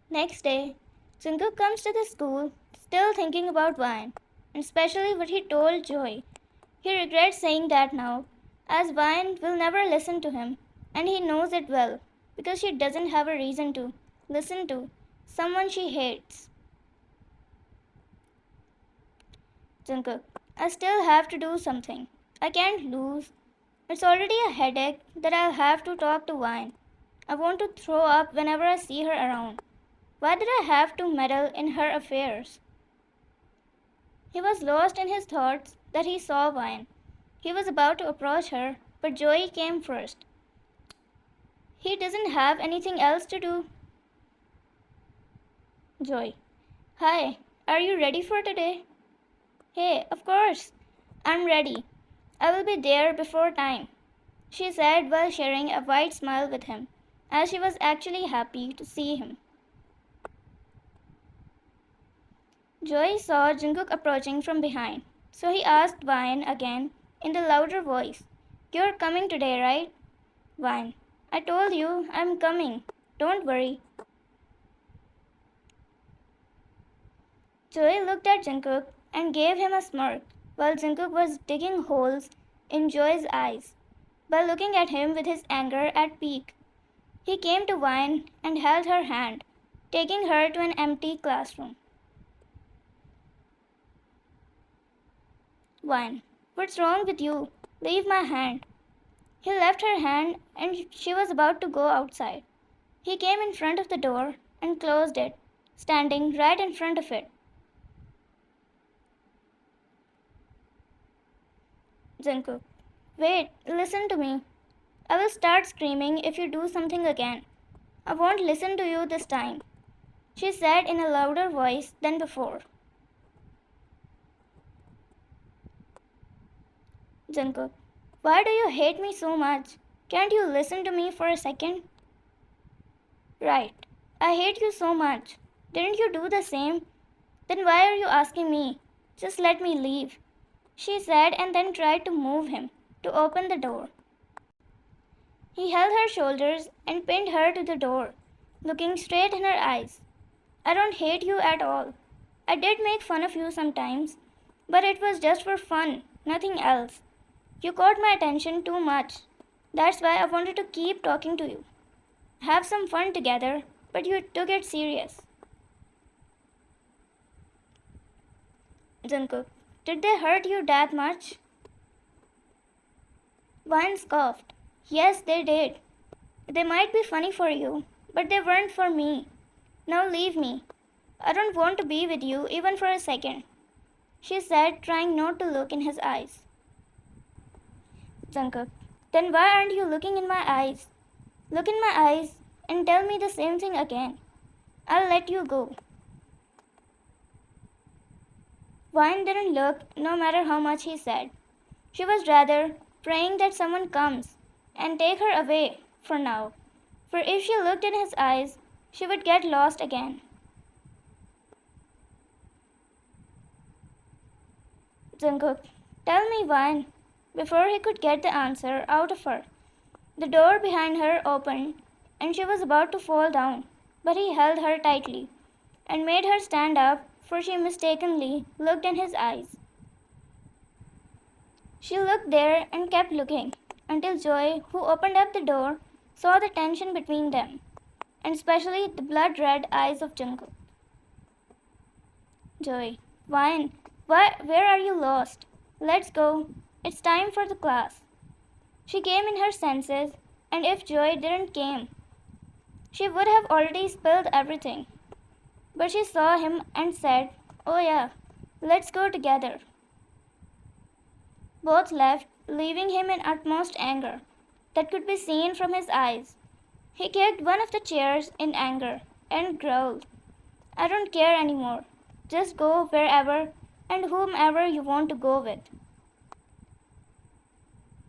Next day, Jungkook comes to the school, still thinking about Vine, and especially what he told Joy. He regrets saying that now, as Vine will never listen to him, and he knows it well, because she doesn't have a reason to listen to someone she hates. Jungkook, I still have to do something. I can't lose. It's already a headache that I'll have to talk to Vine. I want to throw up whenever I see her around. Why did I have to meddle in her affairs? He was lost in his thoughts that he saw Vine. He was about to approach her, but Joey came first. He doesn't have anything else to do. Joy. Hi, are you ready for today? Hey, of course. I'm ready. I will be there before time, she said while sharing a wide smile with him, as she was actually happy to see him. Joey saw Jungkook approaching from behind, so he asked Vine again in the louder voice, You're coming today, right? Vine, I told you I'm coming. Don't worry. Joey looked at Jungkook and gave him a smirk while Jungkook was digging holes in Joey's eyes by looking at him with his anger at peak. He came to Vine and held her hand, taking her to an empty classroom. Vine, what's wrong with you? Leave my hand. He left her hand and she was about to go outside. He came in front of the door and closed it, standing right in front of it. Jungkook, wait, listen to me. I will start screaming if you do something again. I won't listen to you this time, she said in a louder voice than before. Jungkook, why do you hate me so much? Can't you listen to me for a second? Right. I hate you so much. Didn't you do the same? Then why are you asking me? Just let me leave, she said and then tried to move him to open the door. He held her shoulders and pinned her to the door, looking straight in her eyes. I don't hate you at all. I did make fun of you sometimes, but it was just for fun, nothing else. You caught my attention too much. That's why I wanted to keep talking to you. Have some fun together, but you took it serious. Jungkook, did they hurt you that much? Vine scoffed. Yes, they did. They might be funny for you, but they weren't for me. Now leave me. I don't want to be with you even for a second, she said, trying not to look in his eyes. Jungkook, then why aren't you looking in my eyes? Look in my eyes and tell me the same thing again. I'll let you go. Vine didn't look, no matter how much he said. She was rather praying that someone comes and take her away for now, for if she looked in his eyes, she would get lost again. Jungkook, tell me, Vine. Before he could get the answer out of her, the door behind her opened and she was about to fall down, but he held her tightly and made her stand up, for she mistakenly looked in his eyes. She looked there and kept looking until Joy, who opened up the door, saw the tension between them, and especially the blood red eyes of Jungkook. Joy, Vine, where are you lost? Let's go. It's time for the class. She came in her senses, and if Joy didn't came, she would have already spilled everything. But she saw him and said, Oh yeah, let's go together. Both left, leaving him in utmost anger that could be seen from his eyes. He kicked one of the chairs in anger and growled, I don't care anymore. Just go wherever and whomever you want to go with.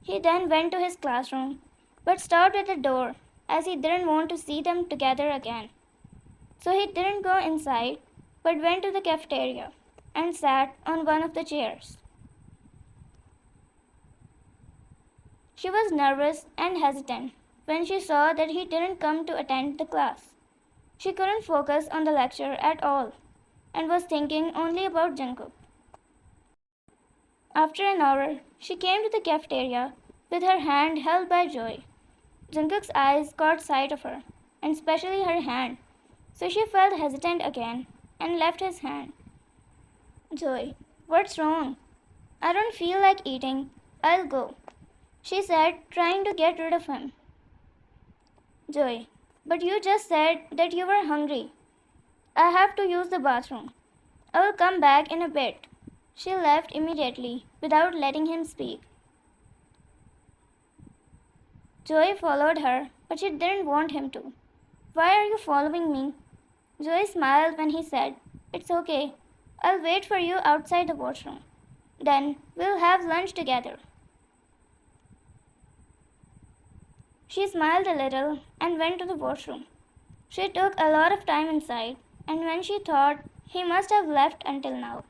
He then went to his classroom, but stopped at the door as he didn't want to see them together again. So he didn't go inside, but went to the cafeteria and sat on one of the chairs. She was nervous and hesitant when she saw that he didn't come to attend the class. She couldn't focus on the lecture at all and was thinking only about Jungkook. After an hour, she came to the cafeteria with her hand held by Joy. Jungkook's eyes caught sight of her, and especially her hand, so she felt hesitant again and left his hand. Joy, what's wrong? I don't feel like eating. I'll go, she said, trying to get rid of him. Joy, but you just said that you were hungry. I have to use the bathroom. I will come back in a bit. She left immediately without letting him speak. Joy followed her, but she didn't want him to. Why are you following me? Joy smiled when he said, It's okay. I'll wait for you outside the washroom. Then we'll have lunch together. She smiled a little and went to the washroom. She took a lot of time inside, and when she thought he must have left until now,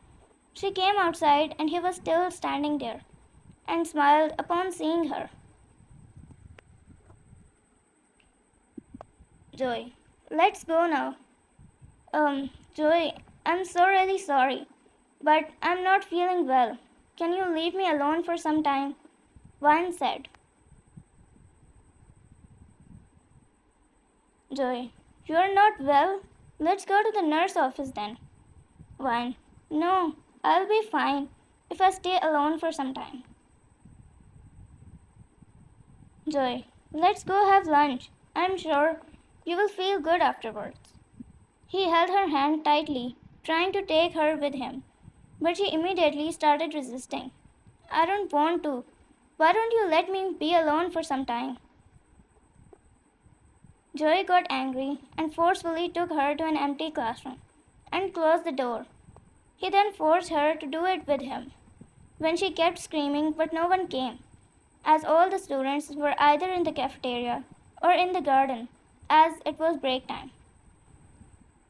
she came outside and he was still standing there and smiled upon seeing her. Joy, let's go now. Joy, I'm so really sorry, but I'm not feeling well. Can you leave me alone for some time? Vine said. Joy, you're not well? Let's go to the nurse office then. Vine, no, I'll be fine if I stay alone for some time. Joy, let's go have lunch. I'm sure you will feel good afterwards. He held her hand tightly, trying to take her with him, but she immediately started resisting. I don't want to. Why don't you let me be alone for some time? Joy got angry and forcefully took her to an empty classroom and closed the door. He then forced her to do it with him. When she kept screaming, but no one came, as all the students were either in the cafeteria or in the garden, as it was break time.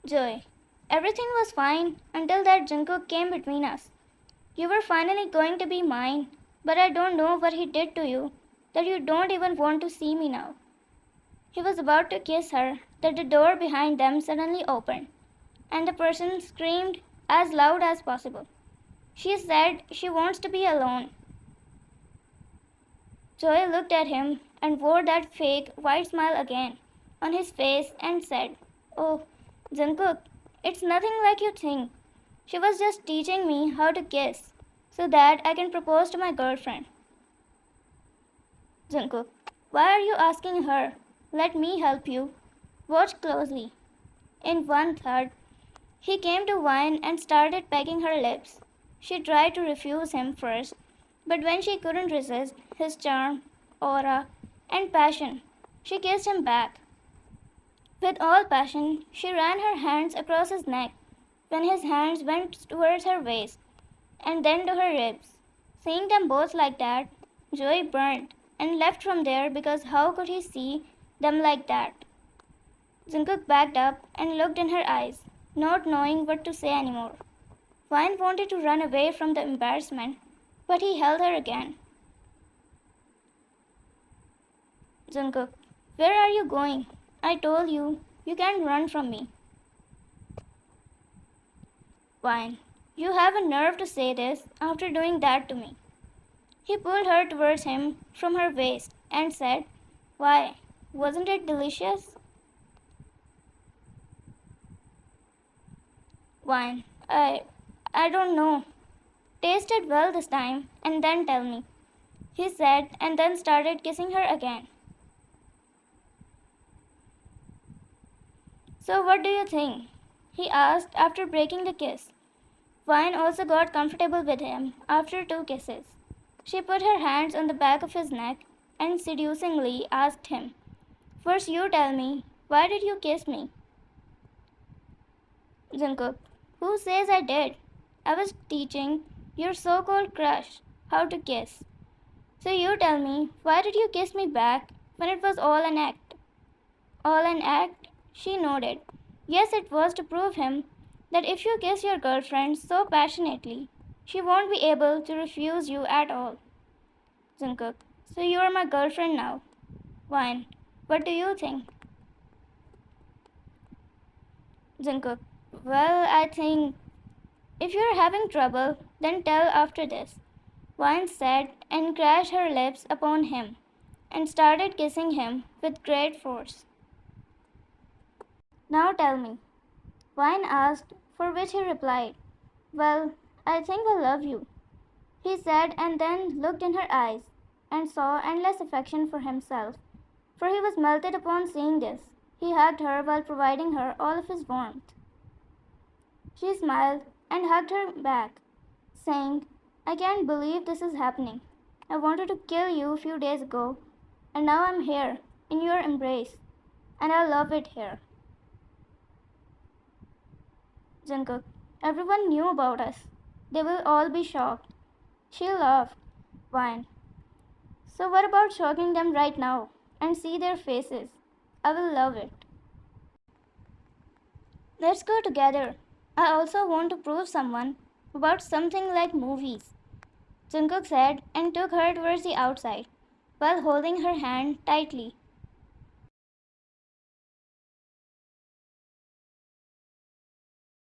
Joy, everything was fine until that Jungkook came between us. You were finally going to be mine, but I don't know what he did to you that you don't even want to see me now. He was about to kiss her that the door behind them suddenly opened, and the person screamed as loud as possible. She said she wants to be alone. Joy looked at him and wore that fake white smile again on his face and said, Oh, Jungkook, it's nothing like you think. She was just teaching me how to kiss so that I can propose to my girlfriend. Jungkook, why are you asking her? Let me help you. Watch closely. In one third, he came to Vine and started pecking her lips. She tried to refuse him first, but when she couldn't resist his charm, aura, and passion, she kissed him back. With all passion, she ran her hands across his neck when his hands went towards her waist and then to her ribs. Seeing them both like that, Joy burned and left from there because how could he see them like that? Jungkook backed up and looked in her eyes, not knowing what to say anymore. Vine wanted to run away from the embarrassment, but he held her again. Jungkook, where are you going? I told you, you can't run from me. Vine, you have a nerve to say this after doing that to me. He pulled her towards him from her waist and said, Why, wasn't it delicious? Vine, I don't know. Taste it well this time and then tell me, he said and then started kissing her again. So what do you think? He asked after breaking the kiss. Vine also got comfortable with him after 2 kisses. She put her hands on the back of his neck and seducingly asked him, First you tell me, why did you kiss me? Jungkook, who says I did? I was teaching your so-called crush how to kiss. So you tell me, why did you kiss me back when it was all an act? All an act? She nodded. Yes, it was to prove him that if you kiss your girlfriend so passionately, she won't be able to refuse you at all. Jungkook, so you are my girlfriend now. Vine, what do you think? Jungkook, well, I think if you're having trouble, then tell after this. Vine said and crashed her lips upon him and started kissing him with great force. Now tell me, Vine asked, for which he replied, well, I think I love you. He said and then looked in her eyes and saw endless affection for himself, for he was melted upon seeing this. He hugged her while providing her all of his warmth. She smiled and hugged her back, saying, I can't believe this is happening. I wanted to kill you a few days ago, and now I'm here, in your embrace, and I love it here. Jungkook, everyone knew about us. They will all be shocked. She laughed. Fine. So what about shocking them right now and see their faces? I will love it. Let's go together. I also want to prove someone about something like movies. Jungkook said and took her towards the outside while holding her hand tightly